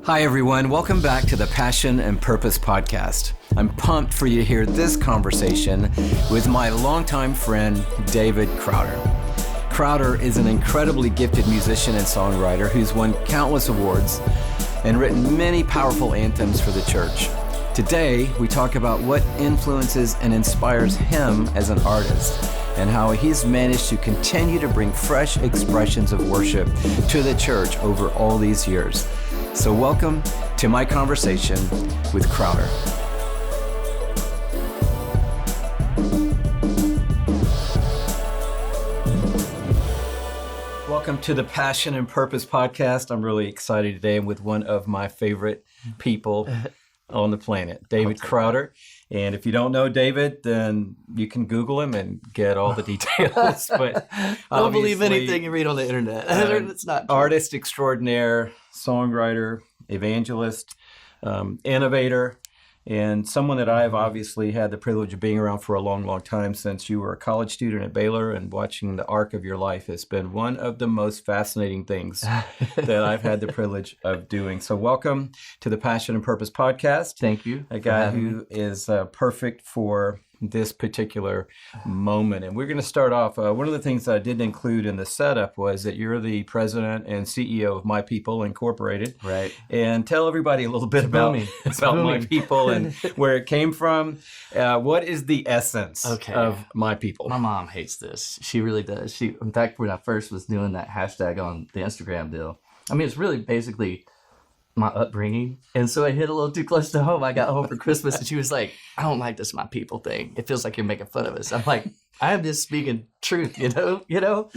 Hi, everyone. Welcome back to the Passion and Purpose podcast. I'm pumped for you to hear this conversation with my longtime friend, David Crowder. Crowder is an incredibly gifted musician and songwriter who's won countless awards and written many powerful anthems for the church. Today, we talk about what influences and inspires him as an artist and how he's managed to continue to bring fresh expressions of worship to the church over all these years. So welcome to my conversation with Crowder. Welcome to the Passion and Purpose podcast. I'm really excited today. I'm with one of my favorite people on the planet, David Crowder. And if you don't know David, then you can Google him and get all the details. But don't believe anything you read on the internet. It's not true. Artist extraordinaire, songwriter, evangelist, innovator, and someone that I've obviously had the privilege of being around for a long, long time since you were a college student at Baylor, and watching the arc of your life has been one of the most fascinating things that I've had the privilege of doing. So welcome to the Passion and Purpose podcast. Thank you. A guy who is perfect for this particular moment. And we're going to start off, one of the things that I didn't include in the setup was that you're the president and CEO of My People Incorporated. Right. And tell everybody a little bit about My People and where it came from. What is the essence of My People? My mom hates this. She really does. In fact, when I first was doing that hashtag on the Instagram deal, I mean, it's really basically my upbringing. And so I hit a little too close to home. I got home for Christmas and she was like, I don't like this My People thing. It feels like you're making fun of us. I'm like, I am just speaking truth, you know?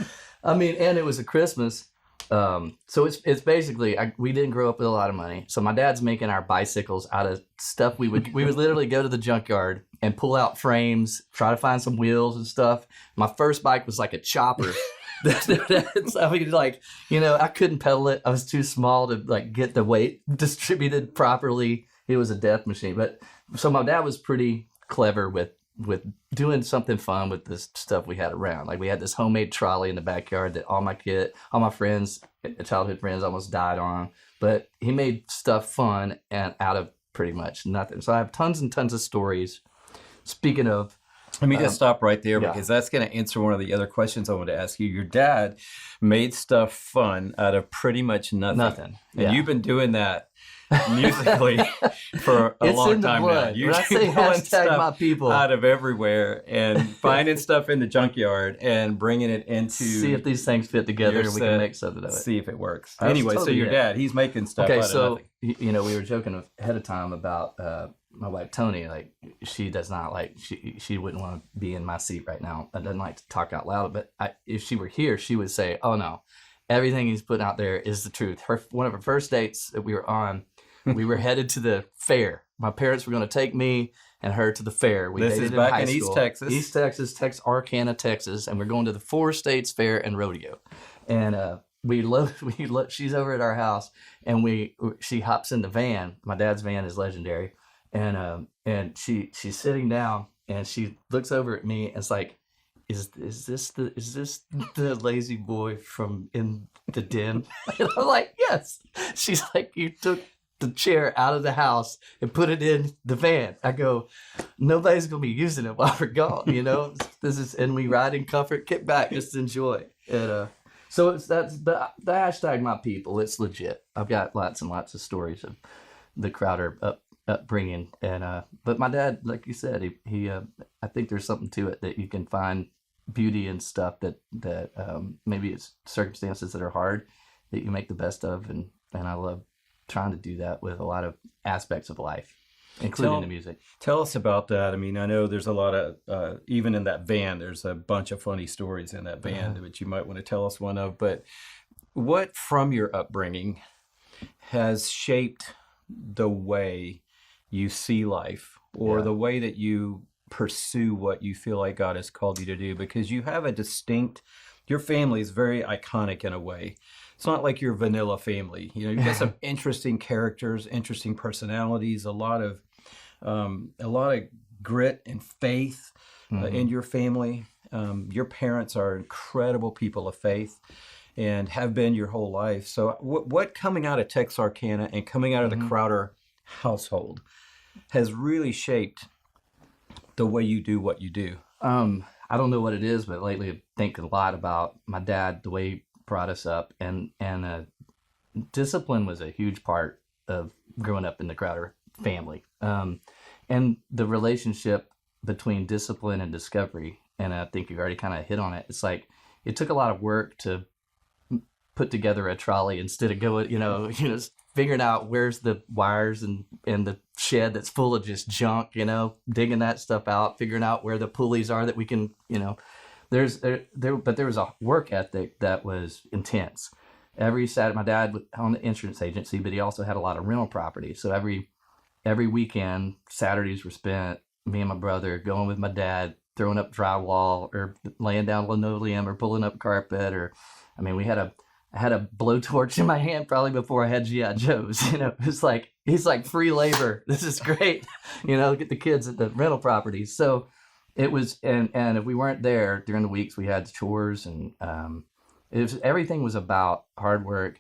I mean, and it was a Christmas. So it's basically, we didn't grow up with a lot of money. So my dad's making our bicycles out of stuff we would literally go to the junkyard and pull out frames, try to find some wheels and stuff. My first bike was like a chopper. I mean, like, I couldn't pedal it. I was too small to like get the weight distributed properly. It was a death machine. But so my dad was pretty clever with doing something fun with this stuff we had around. Like we had this homemade trolley in the backyard that all my friends, childhood friends, almost died on. But he made stuff fun and out of pretty much nothing. So I have tons and tons of stories. Speaking of, let me just stop right there because that's going to answer one of the other questions I want to ask you. Your dad made stuff fun out of pretty much nothing. And you've been doing that musically for a long time now. When I say hashtag My People, out of everywhere and finding stuff in the junkyard and bringing it into... See if these things fit together and we can make something of it. See if it works. Anyway, so your dad, he's making stuff out of nothing. We were joking ahead of time about... my wife Tony, like she does not like she wouldn't want to be in my seat right now. I doesn't like to talk out loud, but if she were here, she would say, "Oh no, everything he's putting out there is the truth." One of her first dates that we were on, we were headed to the fair. My parents were going to take me and her to the fair. This is back in East Texas, Texarkana, Texas, and we're going to the 4 States Fair and Rodeo. And she's over at our house, and she hops in the van. My dad's van is legendary. And she's sitting down and she looks over at me and it's like, is this the lazy boy from In the Den? And I'm like, yes. She's like, you took the chair out of the house and put it in the van. I go, nobody's gonna be using it while we're gone, and we ride in comfort, kick back, just enjoy. And so that's the hashtag My People. It's legit. I've got lots and lots of stories of the Crowder upbringing, and but my dad, like you said, he I think there's something to it that you can find beauty in stuff that maybe it's circumstances that are hard that you make the best of, and I love trying to do that with a lot of aspects of life, including the music. Tell us about that. I mean, I know there's a lot of even in that van, there's a bunch of funny stories in that van which you might want to tell us one of. But what from your upbringing has shaped the way you see life or the way that you pursue what you feel like God has called you to do? Because you have your family is very iconic in a way. It's not like your vanilla family. You've got some interesting characters, interesting personalities, a lot of grit and faith in your family. Your parents are incredible people of faith. and have been your whole life. So what coming out of Texarkana and coming out of the Crowder household has really shaped the way you do what you do? I don't know what it is, but lately I think a lot about my dad, the way he brought us up, and discipline was a huge part of growing up in the Crowder family. And the relationship between discipline and discovery, and I think you've already kind of hit on it. It's like it took a lot of work to put together a trolley instead of going, figuring out where's the wires and the shed that's full of just junk, digging that stuff out, figuring out where the pulleys are that we can, but there was a work ethic that was intense. Every Saturday, my dad owned the insurance agency, but he also had a lot of rental property. So every weekend, Saturdays were spent, me and my brother going with my dad, throwing up drywall or laying down linoleum or pulling up carpet. I had a blowtorch in my hand probably before I had G.I. Joes. It's like, he's like free labor. This is great. Get the kids at the rental properties. So it was, and if we weren't there during the weeks, we had chores, and everything was about hard work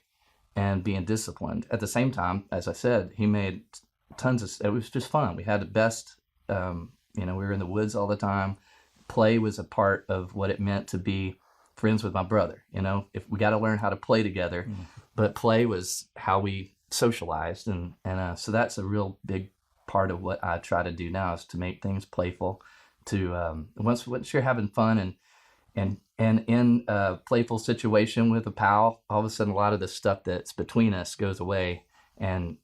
and being disciplined. At the same time, as I said, he made it was just fun. We had the best, we were in the woods all the time. Play was a part of what it meant to be friends with my brother. If we got to learn how to play together, but play was how we socialized. And so that's a real big part of what I try to do now, is to make things playful, to, once you're having fun and in a playful situation with a pal, all of a sudden a lot of the stuff that's between us goes away, and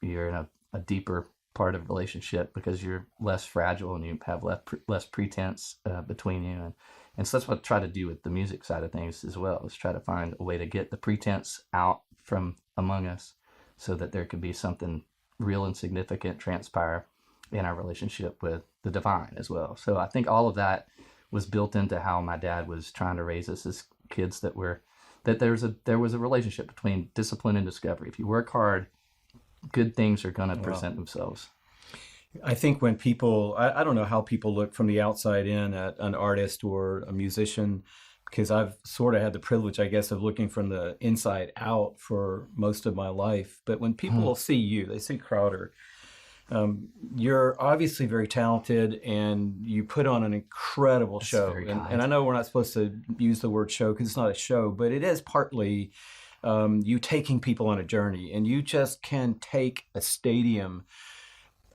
you're in a deeper part of relationship because you're less fragile and you have less pretense between you. And so that's what I try to do with the music side of things as well, is try to find a way to get the pretense out from among us so that there could be something real and significant transpire in our relationship with the divine as well. So I think all of that was built into how my dad was trying to raise us as kids, that there was a relationship between discipline and discovery. If you work hard, good things are going to present themselves. I think when people, I don't know how people look from the outside in at an artist or a musician, because I've sort of had the privilege, I guess, of looking from the inside out for most of my life. But when people see you, they see Crowder, you're obviously very talented and you put on an incredible show. And I know we're not supposed to use the word show because it's not a show, but it is partly you taking people on a journey, and you just can take a stadium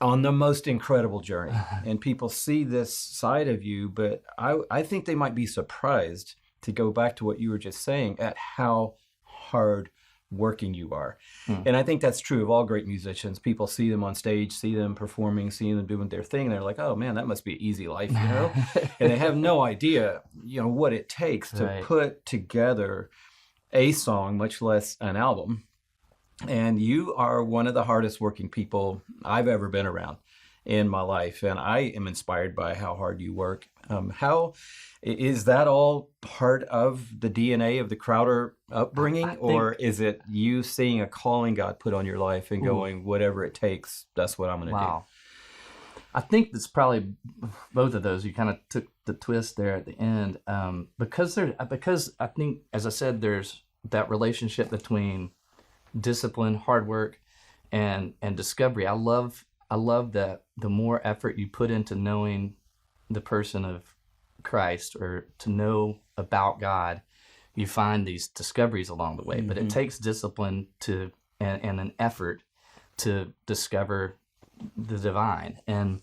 on the most incredible journey. And people see this side of you, but I think they might be surprised, to go back to what you were just saying, at how hard working you are. And I think that's true of all great musicians. People see them on stage, see them performing, see them doing their thing, and they're like, oh man, that must be an easy life, and they have no idea, what it takes to put together a song, much less an album. And you are one of the hardest working people I've ever been around in my life. And I am inspired by how hard you work. How is that all part of the DNA of the Crowder upbringing? Or is it you seeing a calling God put on your life and going, whatever it takes, that's what I'm going to do? I think it's probably both of those. You kind of took the twist there at the end, because I think, as I said, there's that relationship between discipline, hard work, and discovery. I love that the more effort you put into knowing the person of Christ, or to know about God, you find these discoveries along the way. But it takes discipline and an effort to discover the divine, and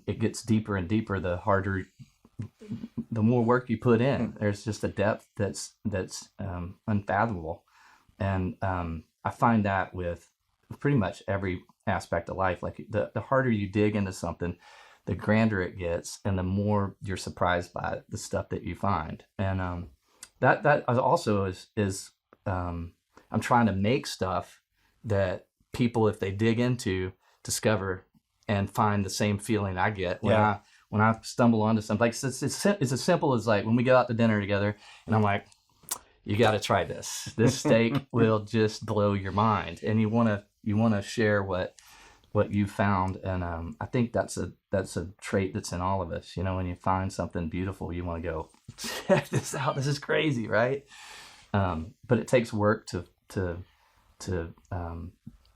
it gets deeper and deeper the more work you put in. There's just a depth that's unfathomable. And I find that with pretty much every aspect of life. Like the harder you dig into something, the grander it gets, and the more you're surprised by the stuff that you find. And that also is I'm trying to make stuff that people, if they dig into, discover and find the same feeling I get when I stumble onto something. Like it's as simple as, like, when we go out to dinner together and I'm like, you got to try this. This steak will just blow your mind, and you want to share what you found. And I think that's a trait that's in all of us. When you find something beautiful, you want to go, check this out. This is crazy, right? But it takes work to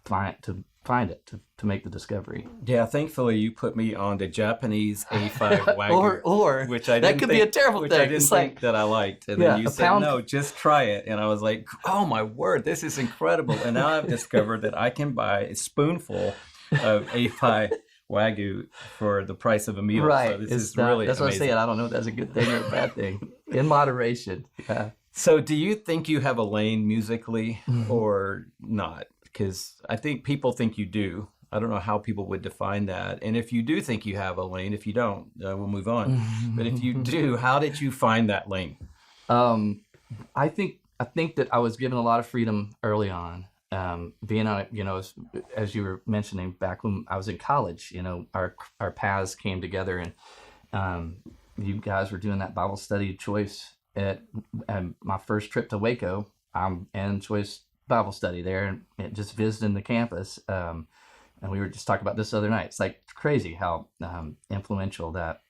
find it, to make the discovery. Yeah, thankfully you put me on the Japanese A5 Wagyu, or which I that didn't could think, be a terrible which thing. I didn't It's think like, that I liked. And yeah, then you a said, pound- no, just try it. And I was like, oh my word, this is incredible. And now I've discovered that I can buy a spoonful of A5 Wagyu for the price of a meal. right. So this It's is not, really that's what I'm amazing. saying. I don't know if that's a good thing or a bad thing. In moderation. Yeah. So do you think you have a lane musically or not? Because I think people think you do. I don't know how people would define that. And if you do think you have a lane, if you don't, we'll move on. But if you do, how did you find that lane? I think that I was given a lot of freedom early on. Being on it, as you were mentioning, back when I was in college, our paths came together, and you guys were doing that Bible study choice at my first trip to Waco. I'm in choice Bible study there, and just visiting the campus. And we were just talking about this the other night. It's like crazy how influential that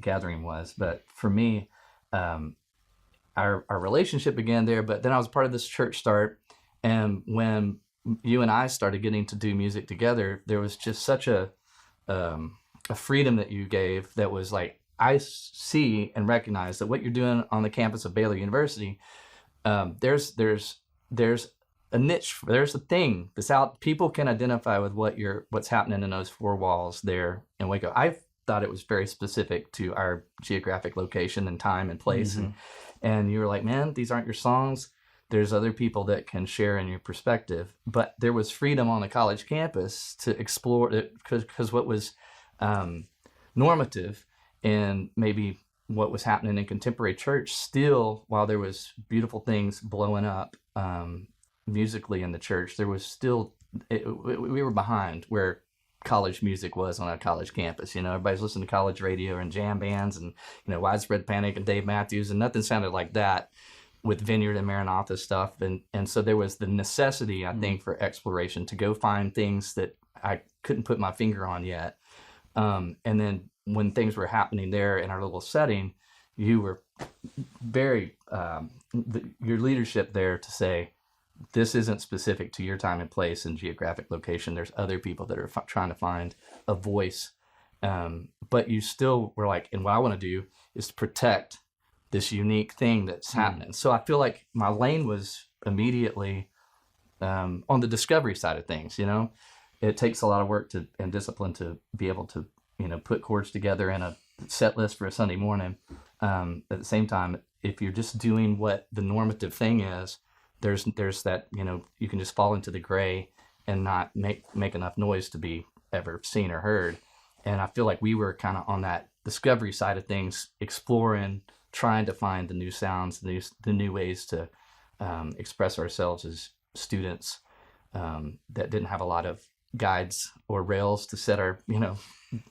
gathering was. But for me, our relationship began there. But then I was part of this church start, and when you and I started getting to do music together, there was just such a freedom that you gave that was like, I see and recognize that what you're doing on the campus of Baylor University, there's a niche, there's a thing that's out. People can identify with what's happening in those four walls there in Waco. I thought it was very specific to our geographic location and time and place. Mm-hmm. And you were like, man, these aren't your songs. There's other people that can share in your perspective. But there was freedom on the college campus to explore it, because what was normative and maybe what was happening in contemporary church, still, while there was beautiful things blowing up musically in the church, there was still, we were behind where college music was on a college campus. Everybody's listening to college radio and jam bands and, Widespread Panic and Dave Matthews, and nothing sounded like that with Vineyard and Maranatha stuff. And so there was the necessity, I think, for exploration, to go find things that I couldn't put my finger on yet. And then when things were happening there in our little setting, you were very, your leadership there to say, this isn't specific to your time and place and geographic location. There's other people that are trying to find a voice. But you still were like, and what I want to do is to protect this unique thing that's happening. So I feel like my lane was immediately on the discovery side of things. It takes a lot of work and discipline to be able to, put chords together in a set list for a Sunday morning. At the same time, if you're just doing what the normative thing is, there's that, you can just fall into the gray and not make enough noise to be ever seen or heard. And I feel like we were kind of on that discovery side of things, exploring, trying to find the new sounds, the new ways to express ourselves as students that didn't have a lot of guides or rails to set our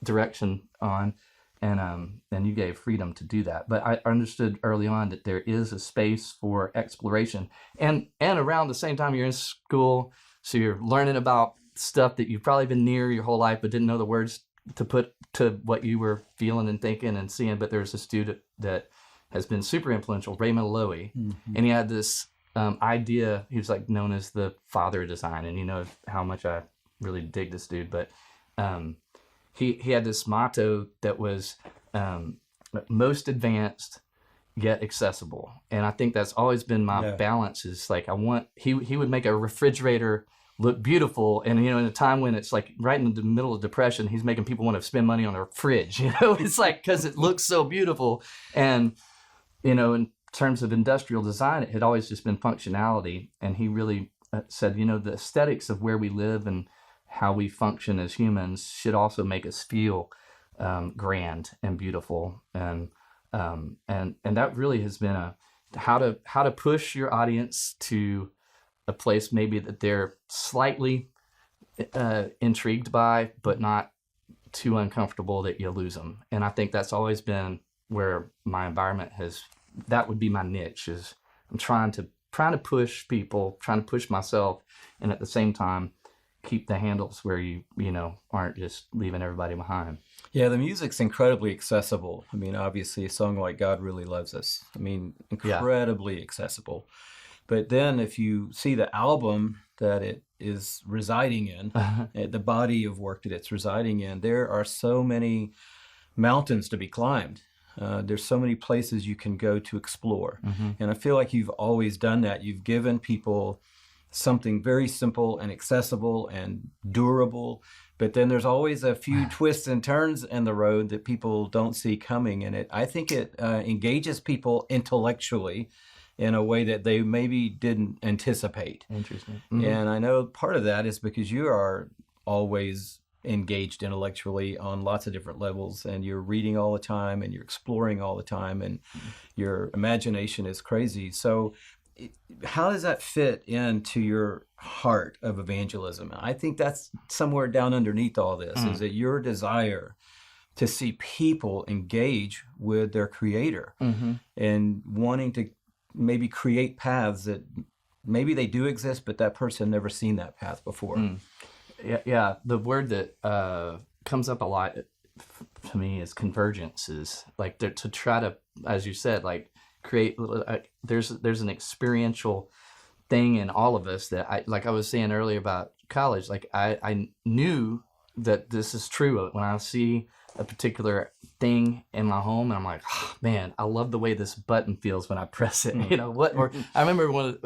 direction on. And you gave freedom to do that. But I understood early on that there is a space for exploration. And around the same time you're in school, so you're learning about stuff that you've probably been near your whole life but didn't know the words to put to what you were feeling and thinking and seeing. But there's a student that has been super influential, Raymond Louie. Mm-hmm. And he had this idea. He was like known as the father of design. And you know how much I really dig this dude. But he had this motto that was most advanced yet accessible. And I think that's always been my balance, is like, he would make a refrigerator look beautiful. And, in a time when it's like right in the middle of depression, he's making people want to spend money on their fridge, it's like, cause it looks so beautiful. And, in terms of industrial design, it had always just been functionality. And he really said, the aesthetics of where we live and how we function as humans should also make us feel grand and beautiful. And that really has been how to push your audience to a place maybe that they're slightly intrigued by, but not too uncomfortable that you lose them. And I think that's always been where my environment that would be my niche, is I'm trying to push people, trying to push myself, and at the same time keep the handles where you aren't just leaving everybody behind. Yeah, the music's incredibly accessible. I mean, obviously a song like God Really Loves Us, incredibly accessible. But then if you see the album that it is residing in, the body of work that it's residing in, there are so many mountains to be climbed. There's so many places you can go to explore. And I feel like you've always done that. You've given people something very simple and accessible and durable, but then there's always a few twists and turns in the road that people don't see coming. And I think it engages people intellectually in a way that they maybe didn't anticipate. Interesting. And I know part of that is because you are always engaged intellectually on lots of different levels, and you're reading all the time and you're exploring all the time, and your imagination is crazy. So how does that fit into your heart of evangelism? I think that's somewhere down underneath all this, is that your desire to see people engage with their creator and wanting to maybe create paths that maybe they do exist, but that person never seen that path before. Yeah. The word that comes up a lot to me is convergences. Like to try to, as you said, like create little. There's an experiential thing in all of us that I was saying earlier about college. Like I knew that this is true when I see a particular thing in my home, and I'm like, oh, man, I love the way this button feels when I press it. You know what? Or I remember one of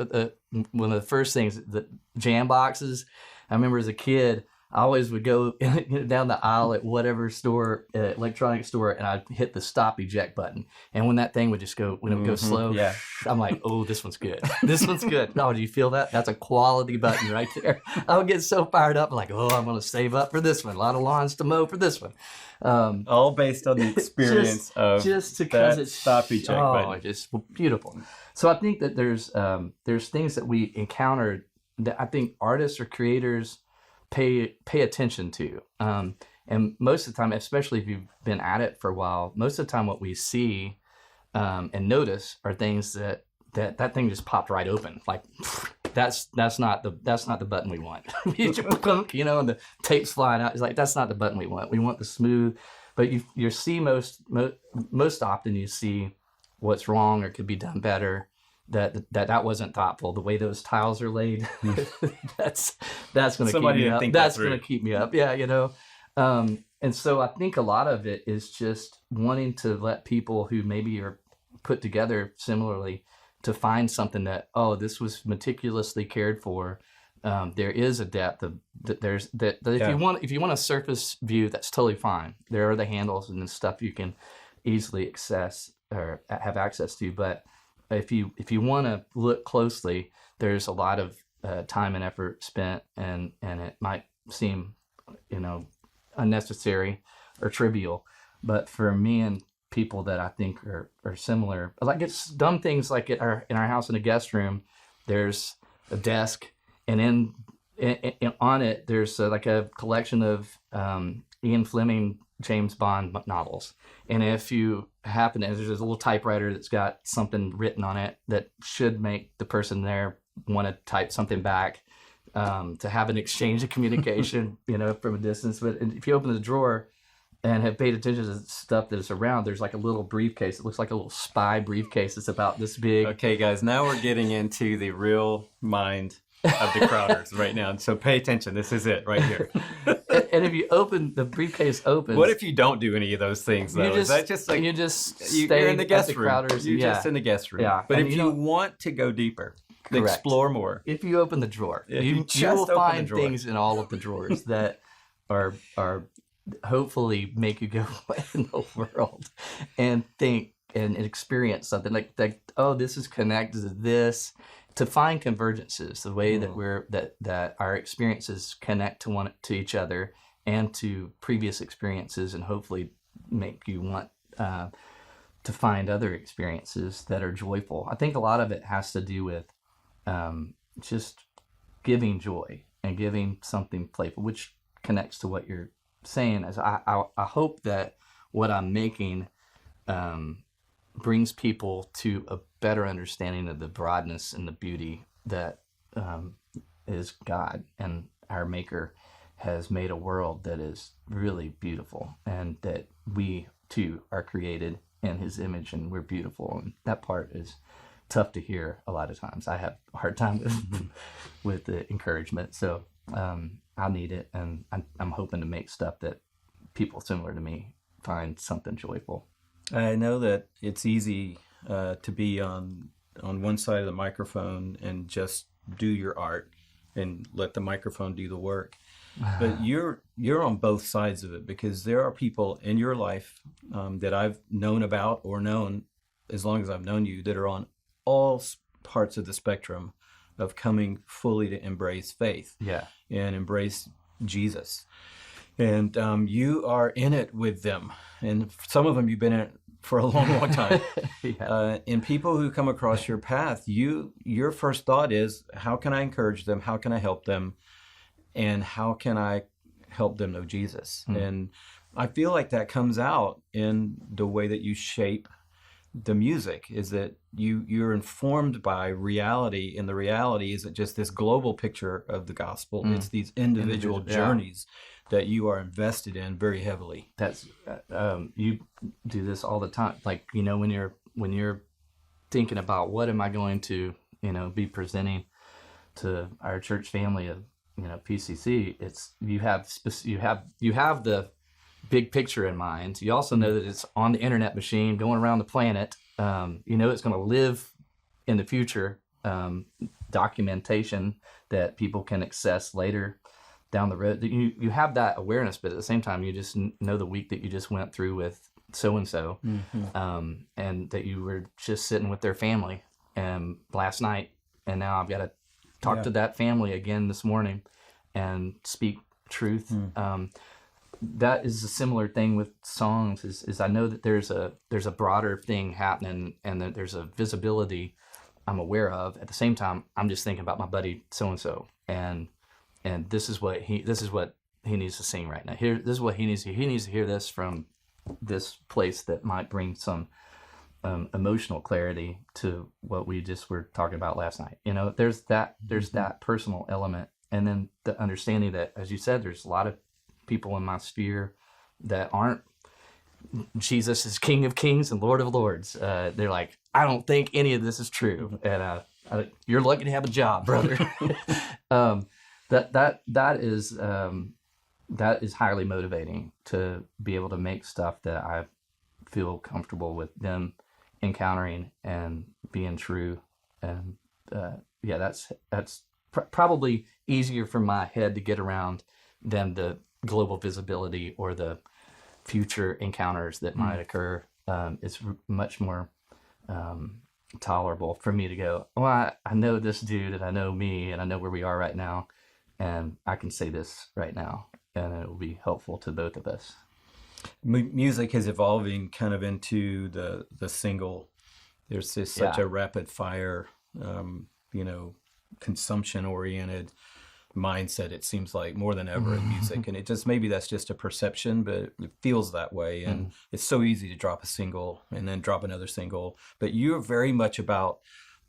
the first things, the jam boxes. I remember as a kid, I always would go down the aisle at whatever store, electronic store, and I'd hit the stop eject button. And when that thing would just go, when it would go slow, I'm like, oh, this one's good. This one's good. Oh, do you feel that? That's a quality button right there. I would get so fired up. I'm like, oh, I'm going to save up for this one. A lot of lawns to mow for this one. All based on the experience of just because that it's stop eject button. It's just beautiful. So I think that there's things that we encounter that I think artists or creators pay attention to. And most of the time, especially if you've been at it for a while, most of the time what we see and notice are things that thing just popped right open. Like that's not the button we want. You know, and the tape's flying out. It's like, that's not the button we want. We want the smooth. But you see most often you see what's wrong or could be done better. That wasn't thoughtful. The way those tiles are laid, that's going to keep me up. That's going to keep me up. Yeah, you know. And so I think a lot of it is just wanting to let people who maybe are put together similarly to find something that, oh, this was meticulously cared for. There is a depth of that. If you want a surface view, that's totally fine. There are the handles and the stuff you can easily access or have access to, but if you want to look closely, there's a lot of time and effort spent, and it might seem, you know, unnecessary or trivial. But for me and people that I think are similar, like it's dumb things like in our house in a guest room, there's a desk, and on it there's like a collection of Ian Fleming James Bond novels. And if you happen to, there's a little typewriter that's got something written on it that should make the person there want to type something back, to have an exchange of communication, you know, from a distance. But if you open the drawer and have paid attention to the stuff that is around, there's like a little briefcase. It looks like a little spy briefcase. It's about this big. Okay, guys, now we're getting into the real mind of the Crowders right now. So pay attention. This is it right here. And if you open the briefcase, opens. What if you don't do any of those things though? Is that just like you just you're in the guest room? Crowders, you're just in the guest room. Yeah. But if you want to go deeper, explore more. If you open the drawer, you will find things in all of the drawers that are hopefully make you go away in the world and think and experience something like oh, this is connected to this. To find convergences, the way that that our experiences connect to each other and to previous experiences, and hopefully make you want to find other experiences that are joyful. I think a lot of it has to do with just giving joy and giving something playful, which connects to what you're saying. As I hope that what I'm making brings people to a better understanding of the broadness and the beauty that is God, and our Maker has made a world that is really beautiful, and that we too are created in His image and we're beautiful, and that part is tough to hear a lot of times. I have a hard time with the encouragement. So I need it, and I'm hoping to make stuff that people similar to me find something joyful. I know that it's easy to be on one side of the microphone and just do your art and let the microphone do the work. But you're on both sides of it, because there are people in your life that I've known about or known as long as I've known you that are on all parts of the spectrum of coming fully to embrace faith and embrace Jesus. And you are in it with them. And some of them you've been in it for a long, long time. And people who come across your path, your first thought is, how can I encourage them? How can I help them? And how can I help them know Jesus? And I feel like that comes out in the way that you shape the music, is that you're informed by reality, and the reality isn't just this global picture of the gospel. It's these individual journeys that you are invested in very heavily. That's you do this all the time. Like, when you're thinking about what am I going to be presenting to our church family of PCC, it's you have the big picture in mind. You also know that it's on the internet machine going around the planet. It's going to live in the future, documentation that people can access later down the road. You have that awareness, but at the same time, you just know the week that you just went through with so-and-so, and that you were just sitting with their family last night, and now I've got to talk to that family again this morning and speak truth. That is a similar thing with songs, is I know that there's a broader thing happening, and that there's a visibility I'm aware of. At the same time, I'm just thinking about my buddy so-and-so, and this is what he needs to sing right now. This is what he needs to hear this from this place that might bring some emotional clarity to what we just were talking about last night. There's that personal element, and then the understanding that, as you said, there's a lot of people in my sphere that aren't Jesus is King of Kings and Lord of Lords. They're like, I don't think any of this is true, and you're lucky to have a job, brother. That is highly motivating, to be able to make stuff that I feel comfortable with them encountering and being true. And that's probably easier for my head to get around than the global visibility or the future encounters that might occur. It's much more tolerable for me to go, well, I know this dude, and I know me, and I know where we are right now, and I can say this right now, and it will be helpful to both of us. Music is evolving kind of into the single. There's just such a rapid fire, consumption oriented mindset, it seems like, more than ever in music. And maybe that's just a perception, but it feels that way. And it's so easy to drop a single and then drop another single. But you're very much about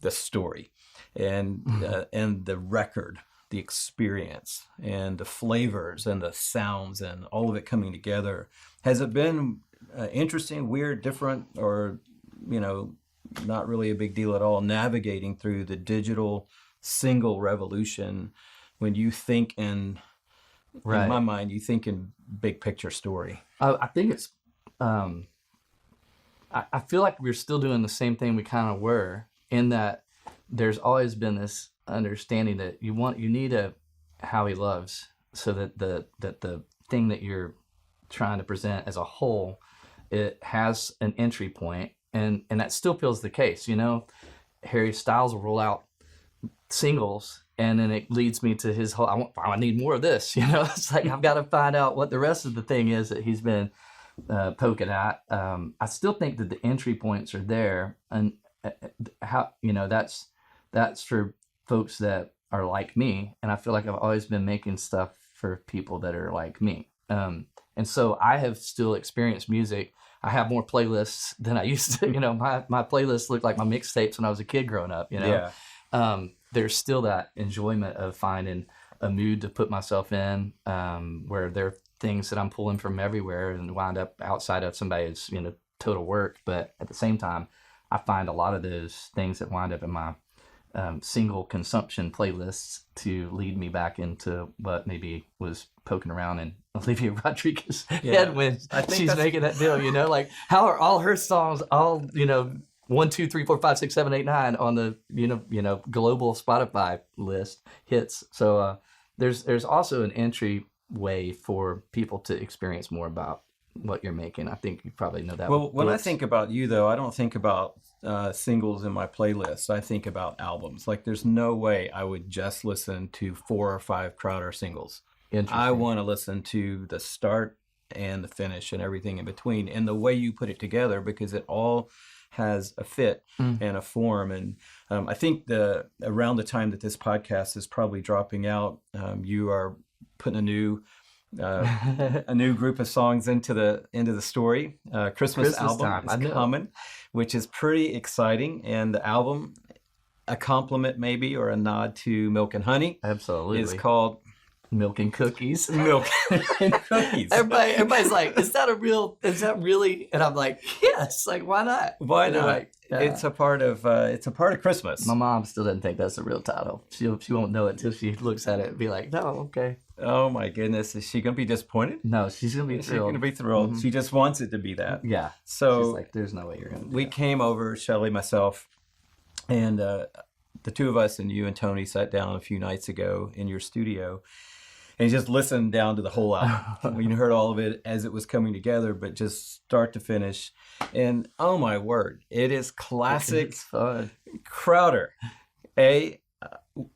the story and the record, the experience, and the flavors and the sounds and all of it coming together. Has it been interesting, weird, different, or, not really a big deal at all, navigating through the digital single revolution when you think in my mind, you think in big picture story? I think it's, I feel like we're still doing the same thing we kind of were, in that there's always been this understanding that you need how he loves, so that the thing that you're trying to present as a whole, it has an entry point, and that still feels the case. Harry Styles will roll out singles, and then it leads me to his whole, I need more of this. It's like, I've got to find out what the rest of the thing is that he's been poking at. I still think that the entry points are there, and how that's for folks that are like me, and I feel like I've always been making stuff for people that are like me. And so I have still experienced music. I have more playlists than I used to. My playlists look like my mixtapes when I was a kid growing up. There's still that enjoyment of finding a mood to put myself in, where there are things that I'm pulling from everywhere and wind up outside of somebody's total work. But at the same time, I find a lot of those things that wind up in my single consumption playlists to lead me back into what maybe was poking around in Olivia Rodrigo's head when she's making that deal, you know, like how are all her songs all, you know, 1, 2, 3, 4, 5, 6, 7, 8, 9 on the, you know, global Spotify list hits. So there's also an entry way for people to experience more about what you're making. I think you probably know that. Well, when I think about you, though, I don't think about singles in my playlist. I think about albums. Like, there's no way I would just listen to 4 or 5 Crowder singles. I want to listen to the start and the finish and everything in between, and the way you put it together, because it all has a fit and a form. And I think around the time that this podcast is probably dropping out, you are putting a new group of songs into the story. Christmas album time. Is coming, which is pretty exciting. And the album, a compliment maybe, or a nod to Milk and Honey, absolutely, is called Milk and Cookies. Milk and Cookies. Everybody's like, is that really? And I'm like, yes, like, why not? Why not? Like, it's a part of Christmas. My mom still doesn't think that's the real title. She won't know it till she looks at it and be like, no, okay. Oh my goodness, is she gonna be disappointed? No, she's gonna be thrilled. She's gonna be thrilled. Mm-hmm. She just wants it to be that. Yeah. So she's like, there's no way you're gonna do we that. Came over, Shelly, myself, and the two of us and you and Tony sat down a few nights ago in your studio and just listened down to the whole album. We heard all of it as it was coming together, but just start to finish. And oh my word, it is classic. It's fun. Crowder.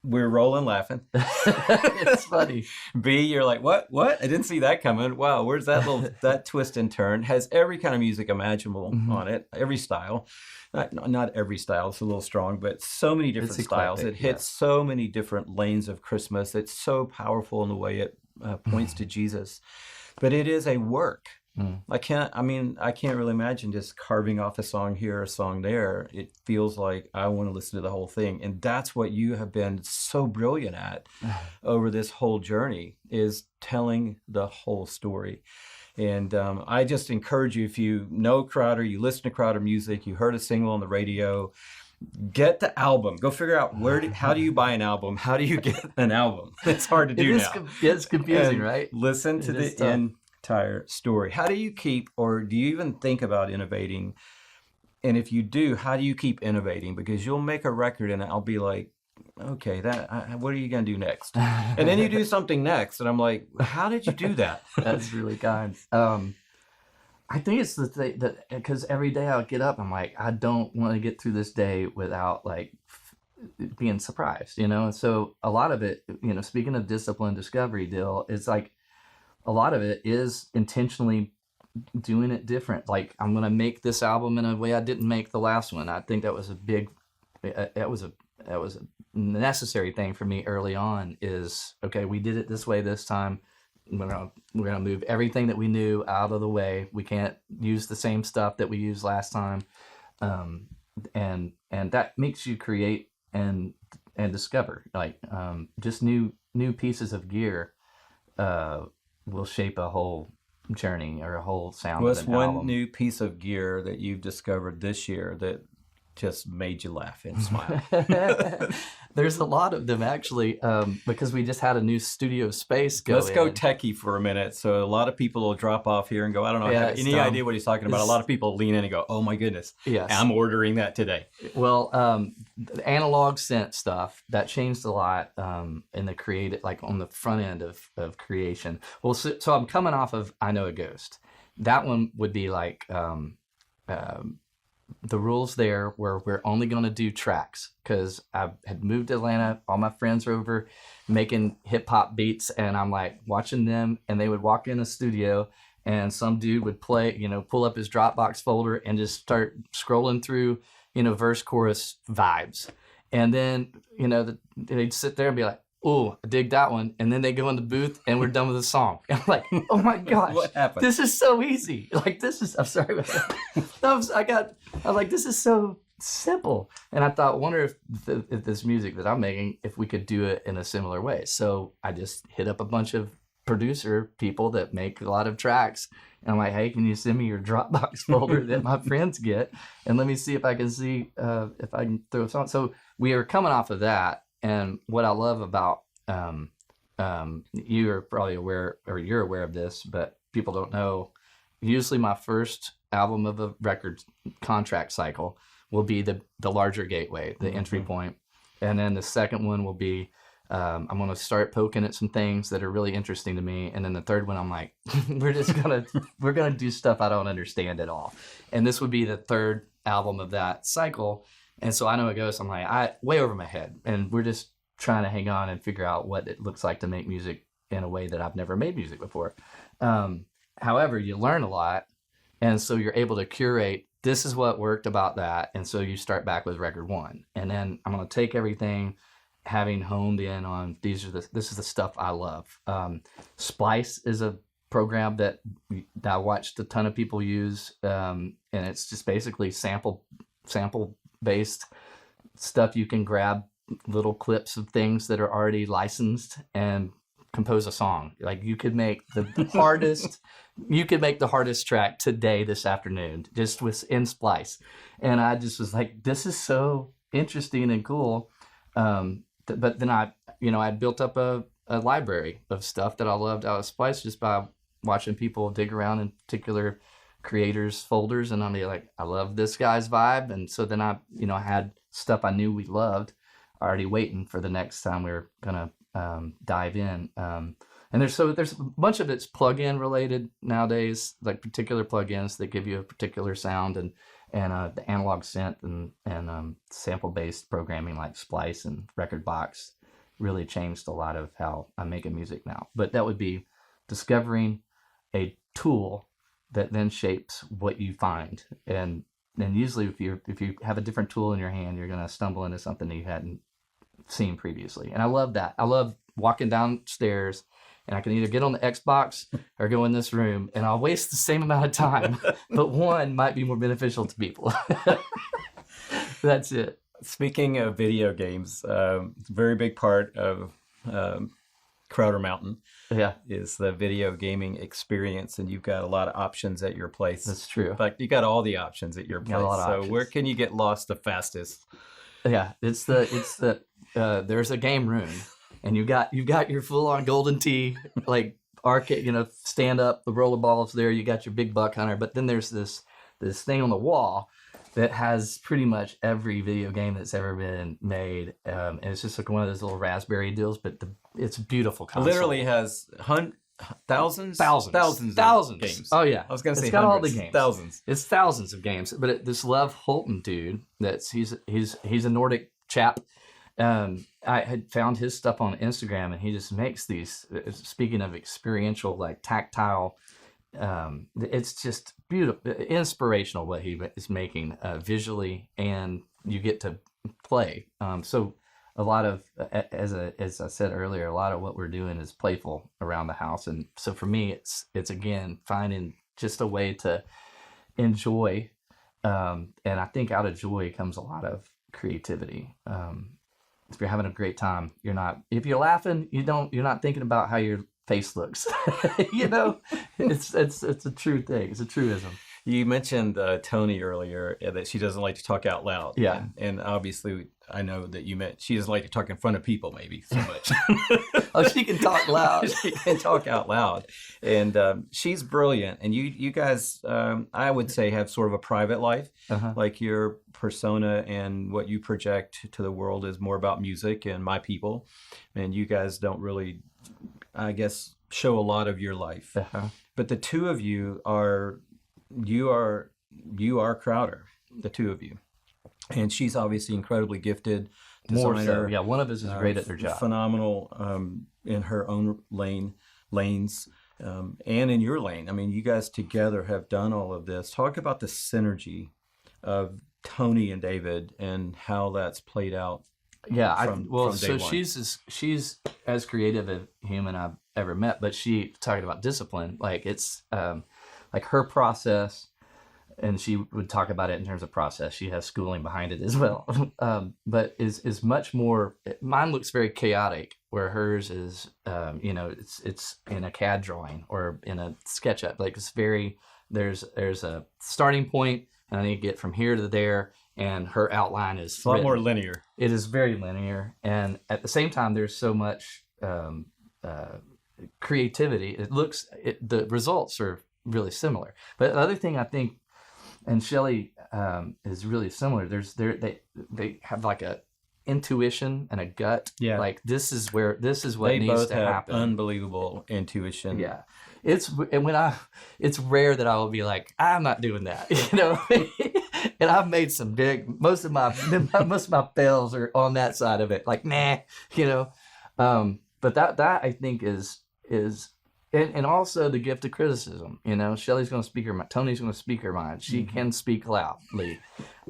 We're rolling laughing. It's funny. B, you're like, what? I didn't see that coming. Wow, where's that twist and turn? Has every kind of music imaginable on it, every style. Not every style, it's a little strong, but so many different styles. It hits so many different lanes of Christmas. It's so powerful in the way it points to Jesus. But it is a work. I can't really imagine just carving off a song here, a song there. It feels like I want to listen to the whole thing. And that's what you have been so brilliant at over this whole journey, is telling the whole story. And I just encourage you, if you know Crowder, you listen to Crowder music, you heard a single on the radio, get the album. Go figure out how do you buy an album? How do you get an album? It's hard to do now. It's confusing, right? Listen to the entire story. How do you keep, or do you even think about innovating? And if you do, how do you keep innovating? Because you'll make a record and I'll be like, okay, what are you going to do next? And then you do something next, and I'm like, how did you do that? That's really kind. I think it's the thing that, because every day I'll get up, I'm like, I don't want to get through this day without like being surprised, you know? And so a lot of it, you know, speaking of discipline discovery deal, it's like a lot of it is intentionally doing it different. Like, I'm going to make this album in a way I didn't make the last one. I think that was that was a necessary thing for me early on, is, okay, we did it this way this time. We're gonna move everything that we knew out of the way. We can't use the same stuff that we used last time, and that makes you create and discover, like, just new pieces of gear will shape a whole journey or a whole sound. What's of an one album. new piece of gear that you've discovered this year that just made you laugh and smile? There's a lot of them, actually, because we just had a new studio space go Let's go techie for a minute. So a lot of people will drop off here and go, I don't know, have any idea what he's talking about. A lot of people lean in and go, oh my goodness, yes, I'm ordering that today. Well, the analog synth stuff, that changed a lot in the creative, like on the front end of creation. Well, so I'm coming off of I Know a Ghost. That one would be like... the rules there were we're only going to do tracks, because I had moved to Atlanta. All my friends were over making hip hop beats, and I'm like watching them, and they would walk in a studio and some dude would play, you know, pull up his Dropbox folder and just start scrolling through, you know, verse chorus vibes. And then, you know, they'd sit there and be like, oh, I dig that one. And then they go in the booth and we're done with the song. I'm like, oh my gosh, what happened? This is so easy. Like, I'm sorry about that. I was like, this is so simple. And I thought, wonder if this music that I'm making, if we could do it in a similar way. So I just hit up a bunch of producer people that make a lot of tracks. And I'm like, hey, can you send me your Dropbox folder that my friends get? And let me see if I can if I can throw a song. So we are coming off of that. And what I love about, you're probably aware, or you're aware of this, but people don't know, usually my first album of a record contract cycle will be the larger gateway, the entry point. And then the second one will be, I'm going to start poking at some things that are really interesting to me. And then the third one, I'm like, we're going to do stuff I don't understand at all. And this would be the third album of that cycle. And so I know it goes, I'm like, way over my head. And we're just trying to hang on and figure out what it looks like to make music in a way that I've never made music before. However, you learn a lot. And so you're able to curate, this is what worked about that. And so you start back with record one. And then I'm going to take everything, having honed in on this is the stuff I love. Splice is a program that I watched a ton of people use. And it's just basically sample based stuff. You can grab little clips of things that are already licensed and compose a song. Like you could make the hardest track today, this afternoon, just in Splice. And I just was like, this is so interesting and cool. But then I built up a library of stuff that I loved out of Splice just by watching people dig around in particular creators folders, and I'm like, I love this guy's vibe. And so then I had stuff I knew we loved already waiting for the next time we were gonna dive in. And there's a bunch of it's plug-in related nowadays, like particular plugins that give you a particular sound, and the analog synth and sample-based programming like Splice and Rekordbox really changed a lot of how I'm making music now. But that would be discovering a tool that then shapes what you find. And usually if you have a different tool in your hand, you're going to stumble into something that you hadn't seen previously. And I love that. I love walking downstairs and I can either get on the Xbox or go in this room, and I'll waste the same amount of time, but one might be more beneficial to people. That's it. Speaking of video games, a very big part of Crowder Mountain is the video gaming experience, and you've got a lot of options at your place. That's true. In fact, you got all the options at your place. So where can you get lost the fastest? Yeah, it's the there's a game room, and you got your full on Golden Tee, like arcade, stand up, the rollerballs there. You got your big buck hunter, but then there's this thing on the wall that has pretty much every video game that's ever been made, and it's just like one of those little Raspberry deals. But it's a beautiful console. Literally has thousands of games. Oh yeah, I was gonna say it's got hundreds, all the games. Thousands. It's thousands of games. But this Love Holton dude, he's a Nordic chap. I had found his stuff on Instagram, and he just makes these. Speaking of experiential, like tactile. It's just beautiful, inspirational what he is making visually, and you get to play. So a lot of, as I said earlier, a lot of what we're doing is playful around the house. And so for me, it's again, finding just a way to enjoy. And I think out of joy comes a lot of creativity. If you're having a great time, if you're laughing, you're not thinking about how your face looks. It's a true thing. It's a truism. You mentioned Tony earlier, that she doesn't like to talk out loud. Yeah. And obviously, I know that you meant she doesn't like to talk in front of people, maybe so much. Oh, she can talk loud. She can talk out loud. And she's brilliant. And you guys, I would say, have sort of a private life. Uh-huh. Like your persona and what you project to the world is more about music and my people. And you guys don't really, I guess, show a lot of your life. Uh-huh. But the two of you are Crowder, the two of you. And she's obviously incredibly gifted designer. More so, yeah. One of us is great at their job. Phenomenal in her own lanes, and in your lane. I mean, you guys together have done all of this. Talk about the synergy of Tony and David and how that's played out. Yeah, from day one. She's as creative a human I've ever met, but she talking about discipline, like it's like her process, and she would talk about it in terms of process. She has schooling behind it as well, but is much more. Mine looks very chaotic, where hers is, it's in a CAD drawing or in a SketchUp. Like it's very, there's a starting point, and I need to get from here to there, and her outline is a lot more linear. It is very linear, and at the same time, there's so much creativity. The results are really similar. But the other thing I think, and Shelley is really similar. They have like a intuition and a gut. Yeah. Like this is what needs to happen. They both have unbelievable intuition. Yeah. It's rare that I will be like, I'm not doing that, And I've made some most of my fails are on that side of it. Like, nah, But that I think is and also the gift of criticism. Shelley's going to speak her mind. Tony's going to speak her mind. She can speak loudly,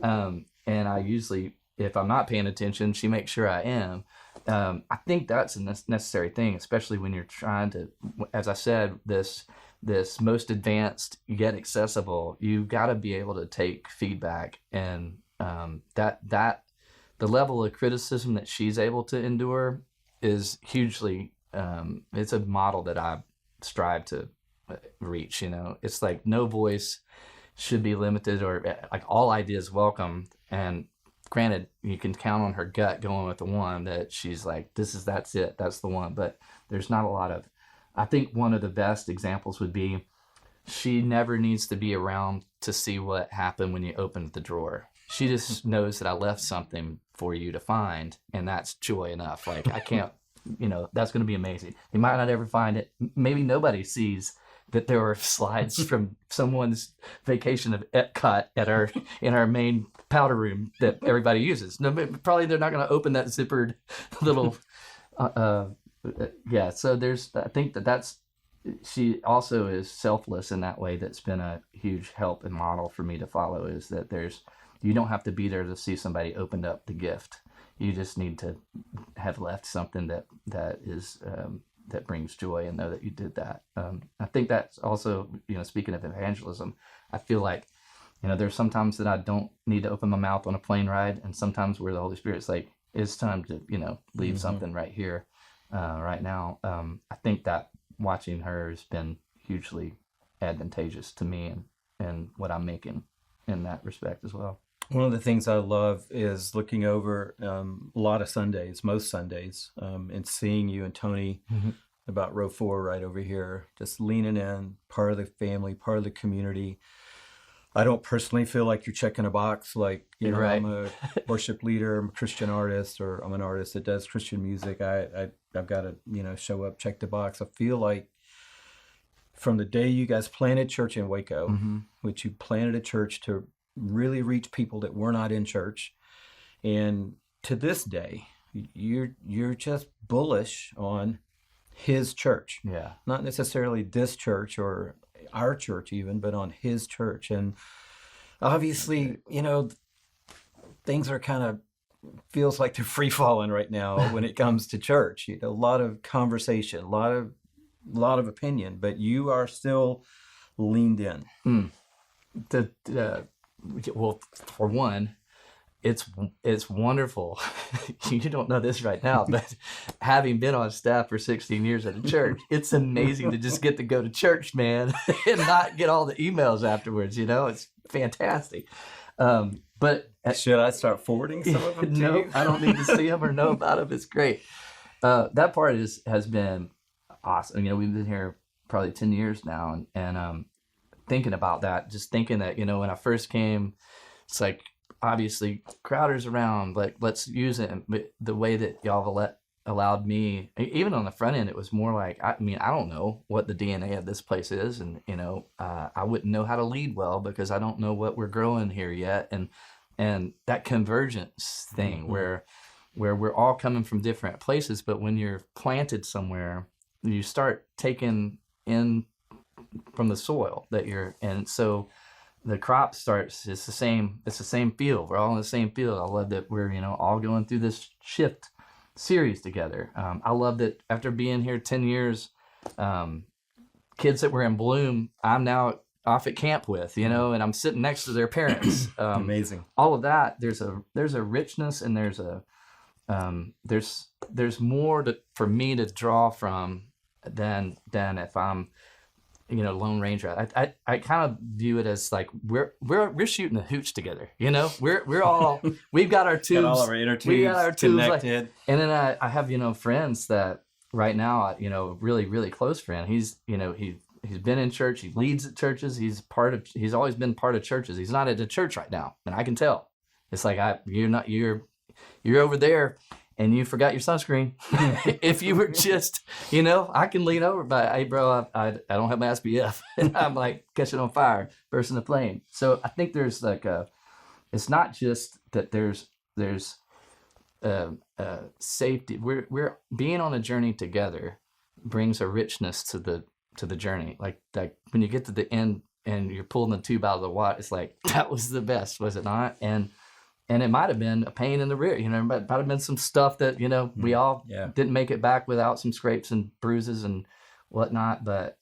and I usually, if I'm not paying attention, she makes sure I am. I think that's a necessary thing, especially when you're trying to, as I said, this most advanced yet accessible. You've got to be able to take feedback, and that the level of criticism that she's able to endure is hugely. It's a model that I strive to reach. It's like no voice should be limited, or like all ideas welcome. And granted, you can count on her gut going with the one that she's like, that's it, that's the one. But there's not a lot of. I think one of the best examples would be she never needs to be around to see what happened when you opened the drawer. She just knows that I left something for you to find, and that's joy enough. Like I can't. That's going to be amazing. You might not ever find it. Maybe nobody sees that there were slides from someone's vacation of Epcot in our main powder room that everybody uses. No, probably they're not going to open that zippered little. Yeah. So I think that's. She also is selfless in that way. That's been a huge help and model for me to follow. Is that you don't have to be there to see somebody opened up the gift. You just need to have left something that is that brings joy, and know that you did that. I think that's also, speaking of evangelism, I feel like, there's sometimes that I don't need to open my mouth on a plane ride, and sometimes where the Holy Spirit's like, it's time to, leave something right here, right now. I think that watching her has been hugely advantageous to me and what I'm making in that respect as well. One of the things I love is looking over a lot of Sundays, most Sundays, and seeing you and Tony about row 4 right over here, just leaning in, part of the family, part of the community. I don't personally feel like you're checking a box, like, right. I'm a worship leader, I'm a Christian artist, or I'm an artist that does Christian music. I've got to, show up, check the box. I feel like from the day you guys planted church in Waco, which you planted a church to really reach people that were not in church, and to this day you're just bullish on his church. Yeah. Not necessarily this church or our church even, but on his church. And obviously, things are kind of feels like they're free falling right now when it comes to church. A lot of conversation, a lot of opinion, but you are still leaned in. Well, for one, it's wonderful. You don't know this right now, but having been on staff for 16 years at a church, it's amazing to just get to go to church, man, and not get all the emails afterwards. It's fantastic. But should I start forwarding some of them to no, you? I don't need to see them or know about them. It's great. That part has been awesome. We've been here probably 10 years now, and thinking about that, just thinking that, when I first came, it's like, obviously Crowder's around, like, let's use it. But the way that y'all have allowed me, even on the front end, it was more like, I don't know what the DNA of this place is. And, I wouldn't know how to lead well because I don't know what we're growing here yet. And that convergence thing where we're all coming from different places, but when you're planted somewhere, you start taking in from the soil that you're in. So the crop starts, it's the same field. We're all in the same field. I love that we're, all going through this shift series together. I love that after being here 10 years, kids that were in bloom, I'm now off at camp with, and I'm sitting next to their parents. Amazing. All of that, there's a richness and there's there's more for me to draw from than if I'm Lone Ranger. I kind of view it as like we're shooting the hooch together. We're all we've got our tubes, got all of our inner tubes, we got our tubes connected. And then I have friends that right now really really close friend. He's he's been in church. He leads at churches. He's always been part of churches. He's not at a church right now, and I can tell. It's like you're over there. And you forgot your sunscreen. If you were just, I can lean over, but hey, bro, I don't have my SPF, and I'm like catching on fire, bursting the plane. So I think there's like it's not just that there's safety. We're being on a journey together brings a richness to the journey. Like when you get to the end and you're pulling the tube out of the water, it's like that was the best, was it not? And it might have been a pain in the rear, it might have been some stuff that, we all didn't make it back without some scrapes and bruises and whatnot. But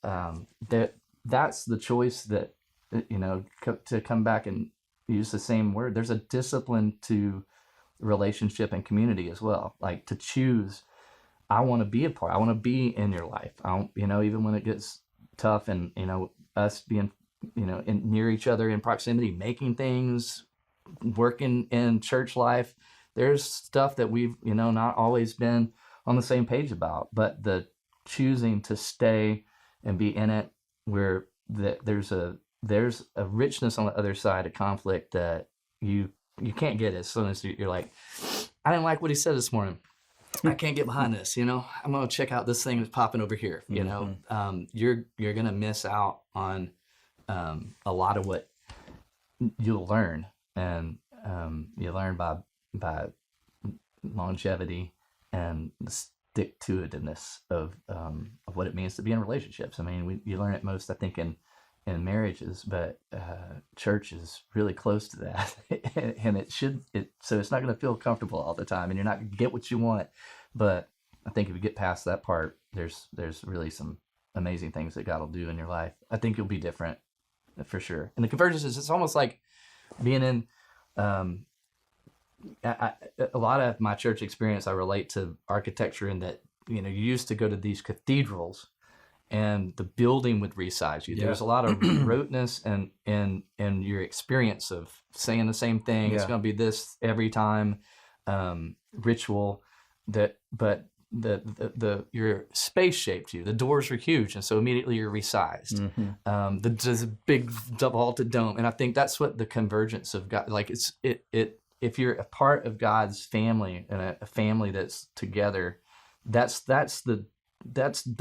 that's the choice that, to come back and use the same word. There's a discipline to relationship and community as well. Like to choose, I want to be a part. I want to be in your life. I don't, even when it gets tough and, us being, near each other in proximity, making things, working in church life, there's stuff that we've not always been on the same page about, but the choosing to stay and be in it, where there's a richness on the other side of conflict that you can't get as soon as you're like, I didn't like what he said this morning, I can't get behind this, I'm gonna check out this thing that's popping over here. You're gonna miss out on a lot of what you'll learn. And you learn by longevity and the stick-to-itiveness of what it means to be in relationships. I mean, you learn it most, I think, in marriages, but church is really close to that, and so it's not going to feel comfortable all the time, and you're not going to get what you want. But I think if you get past that part, there's really some amazing things that God will do in your life. I think you'll be different for sure. And the convergences, it's almost like being in a lot of my church experience, I relate to architecture in that, you used to go to these cathedrals and the building would resize you. Yeah. There's a lot of roteness and your experience of saying the same thing. Yeah. It's going to be this every time, ritual but your space shaped you. The doors were huge, and so immediately you're resized. Mm-hmm. There's a big vaulted dome, and I think that's what the convergence of God. Like if you're a part of God's family and a family that's together, that's the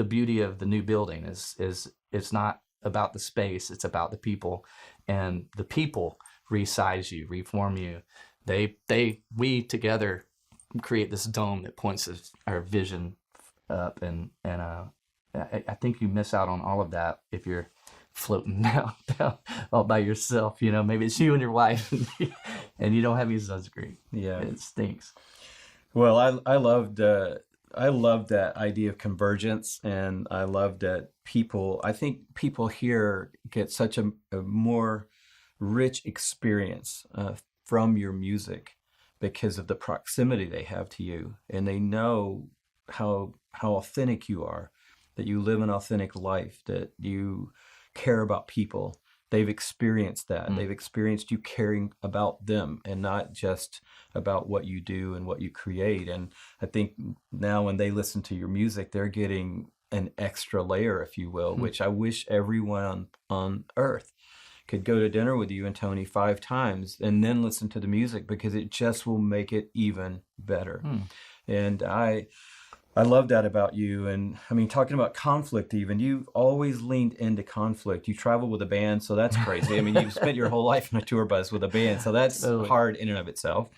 beauty of the new building. Is it's not about the space; it's about the people, and the people resize you, reform you. We together create this dome that points our vision up, and I think you miss out on all of that if you're floating down all by yourself. Maybe it's you and your wife, and you don't have any sunscreen. Yeah, it stinks. Well, I loved that idea of convergence, and I love that I think people here get such a more rich experience from your music, because of the proximity they have to you, and they know how authentic you are, that you live an authentic life, that you care about people. They've experienced that. Mm. They've experienced you caring about them and not just about what you do and what you create. And I think now when they listen to your music, they're getting an extra layer, if you will, which I wish everyone on earth could go to dinner with you and Tony 5 times and then listen to the music, because it just will make it even better. And I love that about you. And I mean, talking about conflict, even, you've always leaned into conflict. You travel with a band, so that's crazy. I mean, you've spent your whole life in a tour bus with a band, so that's hard in and of itself.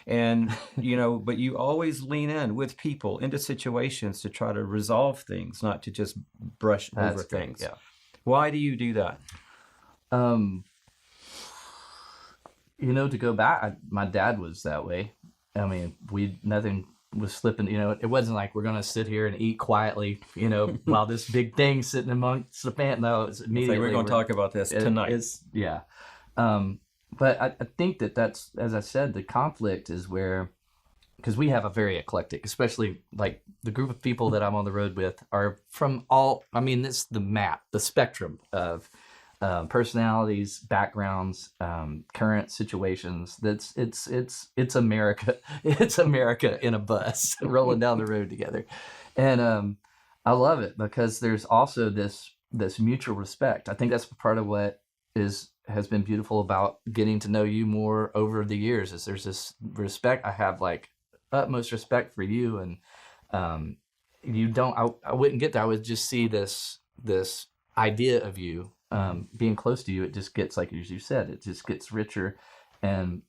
And, but you always lean in with people into situations to try to resolve things, not to just brush over things. Yeah. Why do you do that? To go back, my dad was that way. I mean, nothing was slipping, it wasn't like we're going to sit here and eat quietly, while this big thing's sitting amongst the fan. No, it's immediately. We're going to talk about this tonight. But I think that's, as I said, the conflict is where because we have a very eclectic, especially like the group of people that I'm on the road with are from all, I mean, it's the map, the spectrum of personalities, backgrounds, current situations. It's America. It's America in a bus rolling down the road together. And I love it because there's also this mutual respect. I think that's part of what has been beautiful about getting to know you more over the years is there's this respect. I have like utmost respect for you, and you don't. I wouldn't get there. I would just see this idea of you being close to you. It just gets, like as you said, it just gets richer, and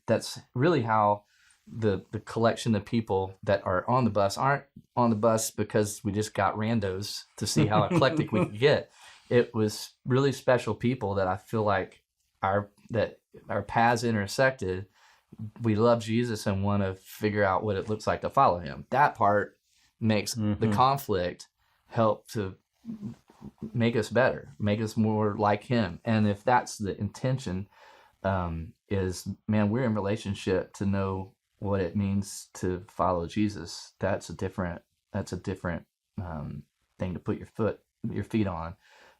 that's really how the collection of people that are on the bus aren't on the bus because we just got randos to see how eclectic we could get. It was really special people that I feel like our paths intersected. We love Jesus and want to figure out what it looks like to follow him. That part makes the conflict help to make us better, make us more like him. And if that's the intention, is, man, we're in relationship to know what it means to follow Jesus. That's a different thing to put your feet on.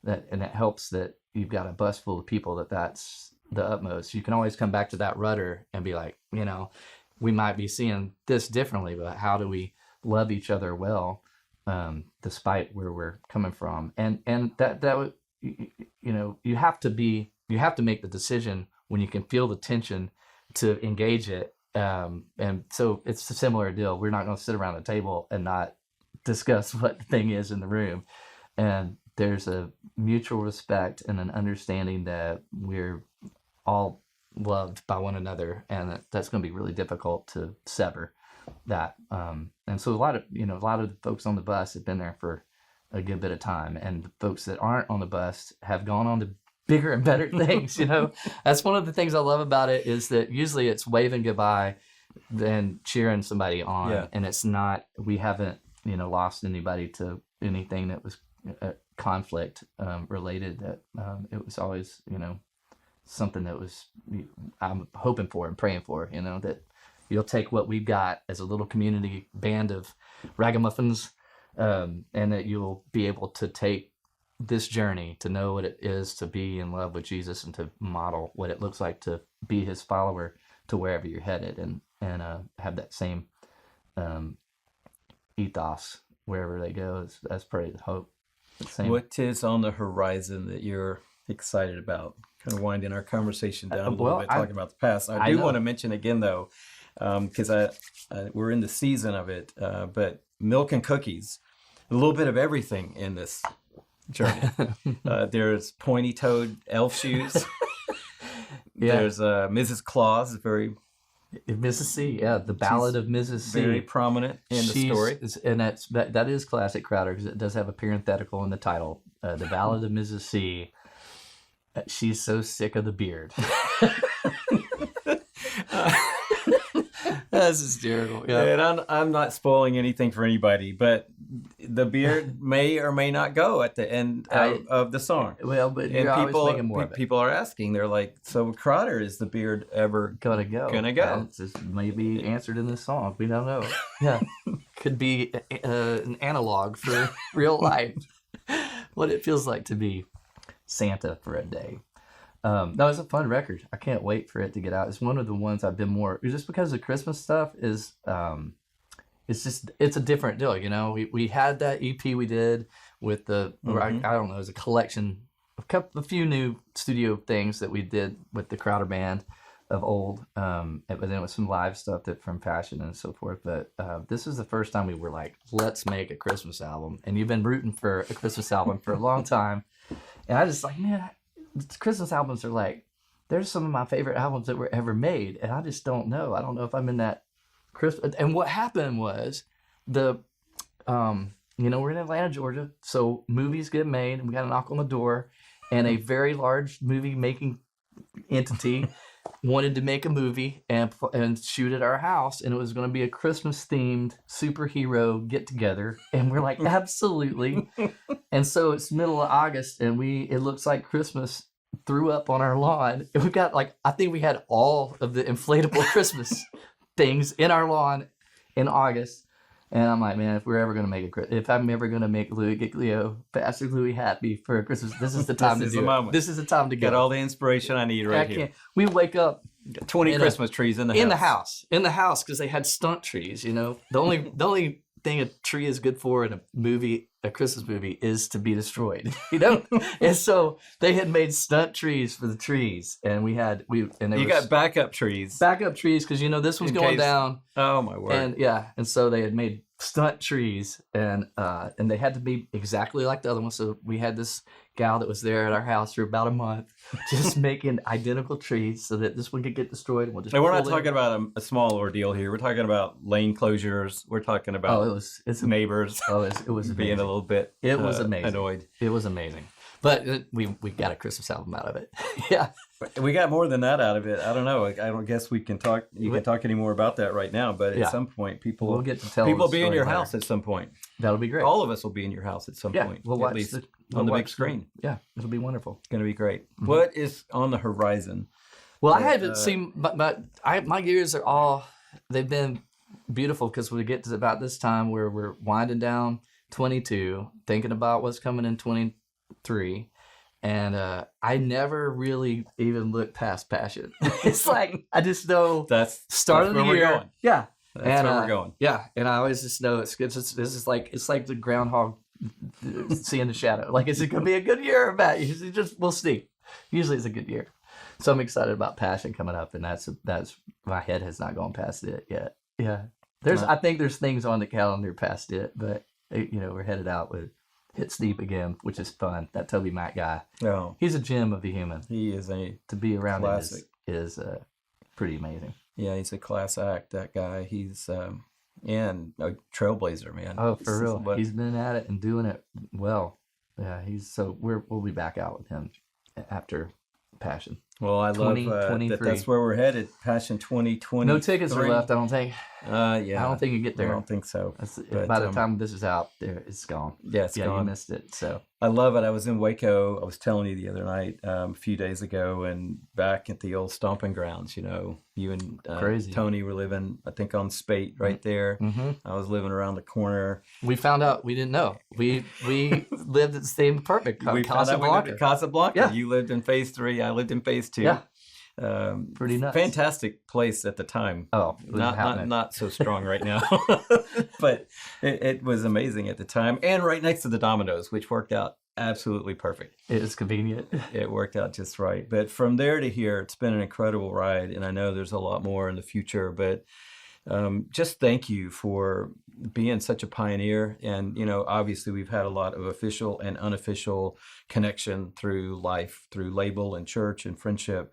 And it helps that you've got a bus full of people that's the utmost. You can always come back to that rudder and be like, we might be seeing this differently, but how do we love each other well, despite where we're coming from? And that would, you have to make the decision when you can feel the tension to engage it. And so it's a similar deal. We're not going to sit around the table and not discuss what the thing is in the room. And there's a mutual respect and an understanding that we're all loved by one another, and that's going to be really difficult to sever that. And so a lot of the folks on the bus have been there for a good bit of time, and the folks that aren't on the bus have gone on to bigger and better things. That's one of the things I love about it, is that usually it's waving goodbye, then cheering somebody on, and it's not, we haven't lost anybody to anything that was conflict related. That it was always something that was, I'm hoping for and praying for, that you'll take what we've got as a little community band of ragamuffins, and that you'll be able to take this journey to know what it is to be in love with Jesus and to model what it looks like to be his follower to wherever you're headed, and have that same ethos wherever they go. That's probably the hope. What is on the horizon that you're excited about? Kind of winding our conversation down a little bit, talking about the past. I do want to mention again, though, because we're in the season of it, but milk and cookies, a little bit of everything in this journey. There's pointy-toed elf shoes. There's Mrs. Claus, Mrs. C, the Ballad of Mrs. C, very prominent in the story, and that is classic Crowder, because it does have a parenthetical in the title. The Ballad of Mrs. C. She's so sick of the beard. That's hysterical. Yeah, and I'm not spoiling anything for anybody, but the beard may or may not go at the end of the song. Well, but you're always making more of it. People are asking. They're like, "So Crowder, is the beard ever gonna go? It's just maybe answered in this song. We don't know. Yeah, could be an analog for real life. What it feels like to be Santa for a day. No, it's a fun record. I can't wait for it to get out. It's one of the ones I've been more, just because the Christmas stuff is, it's a different deal. We had that EP we did with I don't know, it was a collection, a few new studio things that we did with the Crowder band of old, but then it was some live stuff from Passion and so forth. But this is the first time we were like, let's make a Christmas album. And you've been rooting for a Christmas album for a long time. And I just like, man, Christmas albums are like, there's some of my favorite albums that were ever made, and I just don't know. I don't know if I'm in that Christmas. And what happened was we're in Atlanta, Georgia, so movies get made, and we got a knock on the door, and a very large movie making entity wanted to make a movie and shoot at our house, and it was going to be a Christmas themed superhero get together, and we're like, absolutely. And so it's middle of August, and it looks like Christmas threw up on our lawn, and we've got I think we had all of the inflatable Christmas things in our lawn in August. And I'm like, man, if I'm ever gonna make Louie Giglio, Pastor Louie happy for Christmas, this is the time to do it. This is the time to Get go. all the inspiration I need right here. We wake up 20 Christmas trees in the house. In the house, because they had stunt trees. You know, the only thing a tree is good for in a Christmas movie, is to be destroyed. You know, and so they had made stunt trees for the trees, and you got backup trees. Backup trees, because this one's going down. Oh my word! And so they had made stunt trees, and they had to be exactly like the other one. So we had this gal that was there at our house for about a month, just making identical trees so that this one could get destroyed. And we're not talking about a small ordeal here. We're talking about lane closures. We're talking about it's neighbors. It was being a little bit. It was amazing. Annoyed. It was amazing. But we got a Christmas album out of it. Yeah. We got more than that out of it. I don't know. I don't guess we can talk. You can talk any more about that right now. But at some point, we'll get to tell. People will be in your house at some point. That'll be great. All of us will be in your house at some point. We'll watch at least on the big screen. Yeah, it'll be wonderful. It's going to be great. Mm-hmm. What is on the horizon? Well, I haven't seen, but my years they've been beautiful, because we get to about this time where we're winding down 22, thinking about what's coming in 23. And I never really even looked past Passion. It's like, I just know that's start of the year. Going. Yeah. That's where we're going. Yeah. And I always just know it's like the groundhog seeing the shadow. Like, is it going to be a good year or bad? We'll see. Usually it's a good year. So I'm excited about Passion coming up, and that's my head has not gone past it yet. Yeah. I think there's things on the calendar past it, but we're headed out with Hit Steep again, which is fun. That Toby Mac guy. Oh. He's a gem of a human. He is to be around classic. Him is pretty amazing. Yeah, he's a class act, that guy. He's and a trailblazer, man. Oh, for real. He's been at it and doing it well. Yeah, we'll be back out with him after Passion. Well, I love that's where we're headed. Passion 2020. No tickets are left, I don't think. Yeah. I don't think you get there. I don't think so. By the time this is out, it's gone. Yeah, it's gone. You missed it. So I love it. I was in Waco. I was telling you the other night, a few days ago, and back at the old stomping grounds. You and Tony were living, I think, on Spate right there. Mm-hmm. I was living around the corner. We found out we didn't know. We lived at the same apartment, Casablanca. Casablanca. Yeah. You lived in Phase 3. I lived in Phase 2. Yeah. Pretty nuts. Fantastic place at the time. Oh, not so strong right now, but it was amazing at the time, and right next to the Domino's, which worked out absolutely perfect. It is convenient. It worked out just right. But from there to here, it's been an incredible ride, and I know there's a lot more in the future. But just thank you for being such a pioneer. And, obviously we've had a lot of official and unofficial connection through life, through label and church and friendship.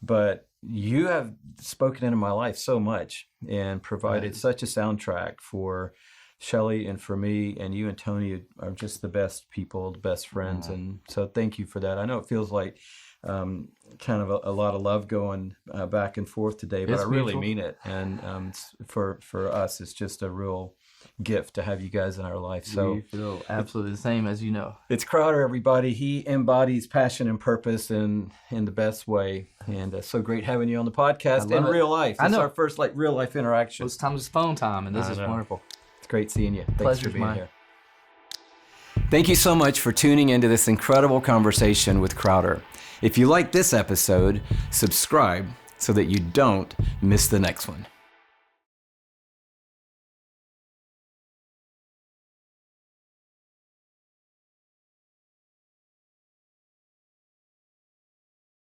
But you have spoken into my life so much and provided such a soundtrack for Shelley and for me, and you and Tony are just the best people, the best friends. And so thank you for that. I know it feels like kind of a lot of love going back and forth today, but I really mean it. And for us, it's just a real gift to have you guys in our life. So we feel absolutely the same, as you know. It's Crowder, everybody. He embodies passion and purpose in the best way. And so great having you on the podcast in real life. This is our first real life interaction. It's time, it's phone time, and this is wonderful. It's great seeing you. Thanks for being here. Thank you so much for tuning into this incredible conversation with Crowder. If you like this episode, subscribe so that you don't miss the next one.